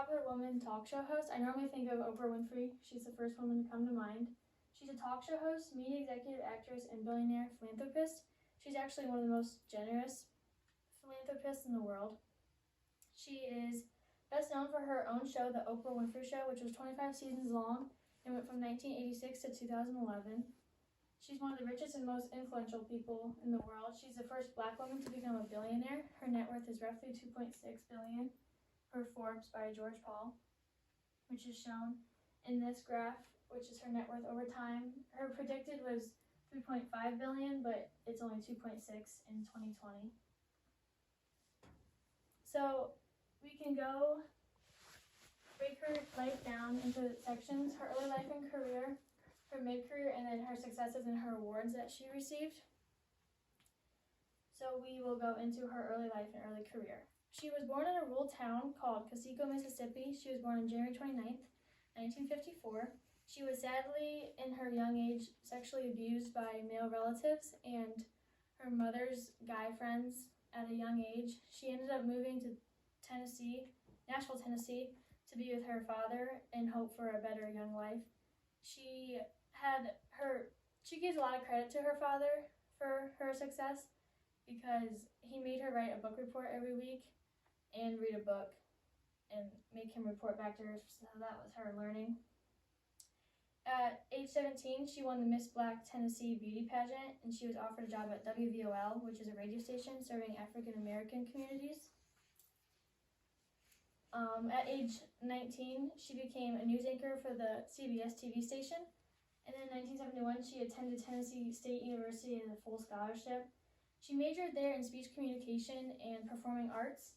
popular woman talk show host. I normally think of Oprah Winfrey. She's the first woman to come to mind. She's a talk show host, media executive, actress, and billionaire philanthropist. She's actually one of the most generous philanthropists in the world. She is best known for her own show, The Oprah Winfrey Show, which was 25 seasons long and went from 1986 to 2011. She's one of the richest and most influential people in the world. She's the first Black woman to become a billionaire. Her net worth is roughly $2.6 billion per Forbes by George Paul, which is shown in this graph, which is her net worth over time. Her predicted was $3.5 billion, but it's only $2.6 in 2020. So we can go break her life down into sections: her early life and career, her mid-career, and then her successes and her awards that she received. So we will go into her early life and early career. She was born in a rural town called Casico, Mississippi. She was born on January 29th, 1954. She was sadly, in her young age, sexually abused by male relatives and her mother's guy friends at a young age. She ended up moving to Nashville, Tennessee, to be with her father in hope for a better young life. She gives a lot of credit to her father for her success because he made her write a book report every week and read a book and make him report back to her, so that was her learning. At age 17, she won the Miss Black Tennessee beauty pageant, and she was offered a job at WVOL, which is a radio station serving African American communities. At age 19, she became a news anchor for the CBS TV station, and then in 1971, she attended Tennessee State University as a full scholarship. She majored there in speech communication and performing arts,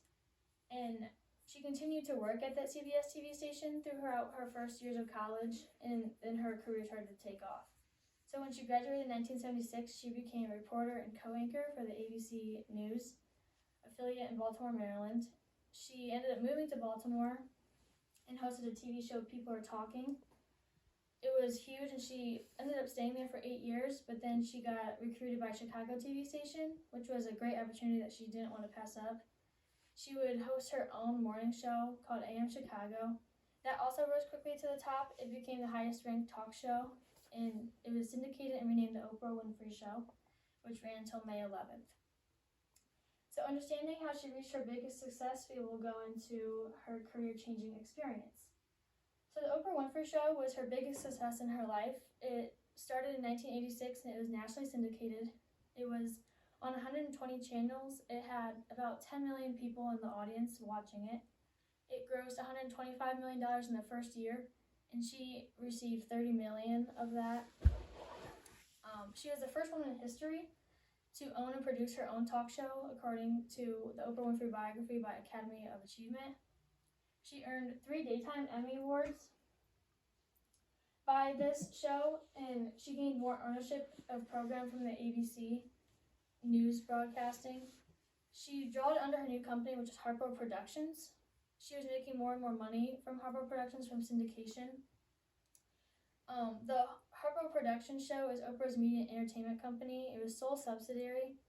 and she continued to work at that CBS TV station throughout her first years of college, and then her career started to take off. So when she graduated in 1976, she became a reporter and co-anchor for the ABC News affiliate in Baltimore, Maryland. She ended up moving to Baltimore and hosted a TV show, People Are Talking. It was huge, and she ended up staying there for 8 years, but then she got recruited by Chicago TV station, which was a great opportunity that she didn't want to pass up. She would host her own morning show called AM Chicago. That also rose quickly to the top. It became the highest ranked talk show, and it was syndicated and renamed the Oprah Winfrey Show, which ran until May 11th. So understanding how she reached her biggest success, we will go into her career-changing experience. So the Oprah Winfrey Show was her biggest success in her life. It started in 1986 and it was nationally syndicated. It was on 120 channels. It had about 10 million people in the audience watching it. It grossed $125 million in the first year, and she received $30 million of that. She was the first woman in history to own and produce her own talk show, according to the Oprah Winfrey Biography by Academy of Achievement. She earned 3 Daytime Emmy Awards by this show, and she gained more ownership of program from the ABC News broadcasting. She drawed under her new company, which is Harpo Productions. She was making more and more money from Harpo Productions from syndication. The Harpo Productions show is Oprah's media and entertainment company. It was sole subsidiary,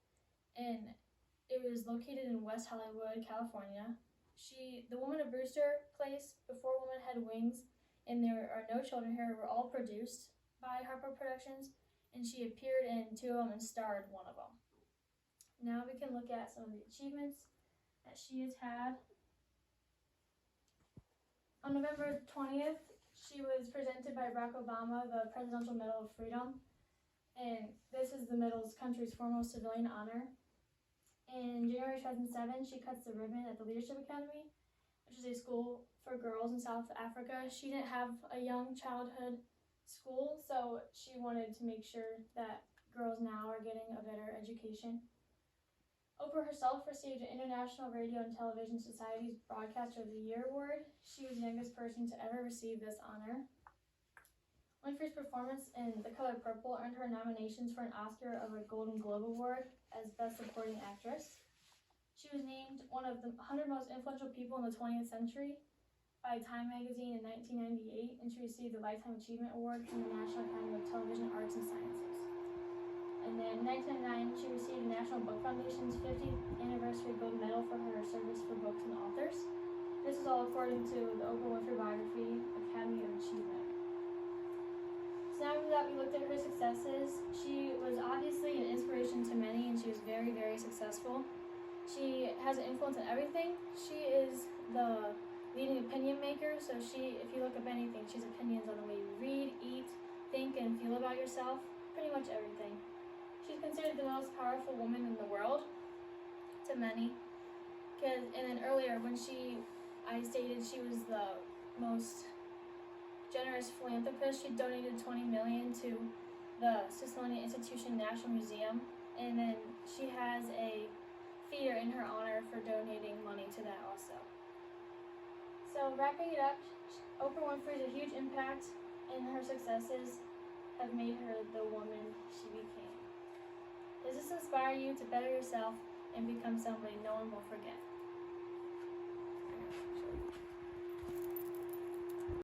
and it was located in West Hollywood, California. The Woman of Brewster Place, Before Woman Had Wings, and There Are No Children Here were all produced by Harpo Productions, and she appeared in 2 of them and starred 1 of them. Now we can look at some of the achievements that she has had. On November 20th, she was presented by Barack Obama the Presidential Medal of Freedom, and this is the medal's country's foremost civilian honor. In January 2007, she cuts the ribbon at the Leadership Academy, which is a school for girls in South Africa. She didn't have a young childhood school, so she wanted to make sure that girls now are getting a better education. Oprah herself received an International Radio and Television Society's Broadcaster of the Year award. She was the youngest person to ever receive this honor. Winfrey's performance in The Color Purple earned her nominations for an Oscar of a Golden Globe Award as Best Supporting Actress. She was named one of the 100 most influential people in the 20th century by Time magazine in 1998, and she received the Lifetime Achievement Award from the National Academy of Television Arts and Sciences. And then in 1999, she received the National Book Foundation's 50th Anniversary Gold Medal for her service for books and authors. This is all according to the Oprah Winfrey Biography, Academy of Achievement. So now that we looked at her successes, she was obviously an inspiration to many, and she was very, very successful. She has an influence on everything. She is the leading opinion maker, so if you look up anything, she has opinions on the way you read, eat, think, and feel about yourself, pretty much everything. She's considered the most powerful woman in the world to many. And then earlier when I stated she was the most generous philanthropist. She donated $20 million to the Smithsonian Institution National Museum, and then she has a theater in her honor for donating money to that also. So wrapping it up, Oprah Winfrey has a huge impact, and her successes have made her the woman she became. Does this inspire you to better yourself and become somebody no one will forget?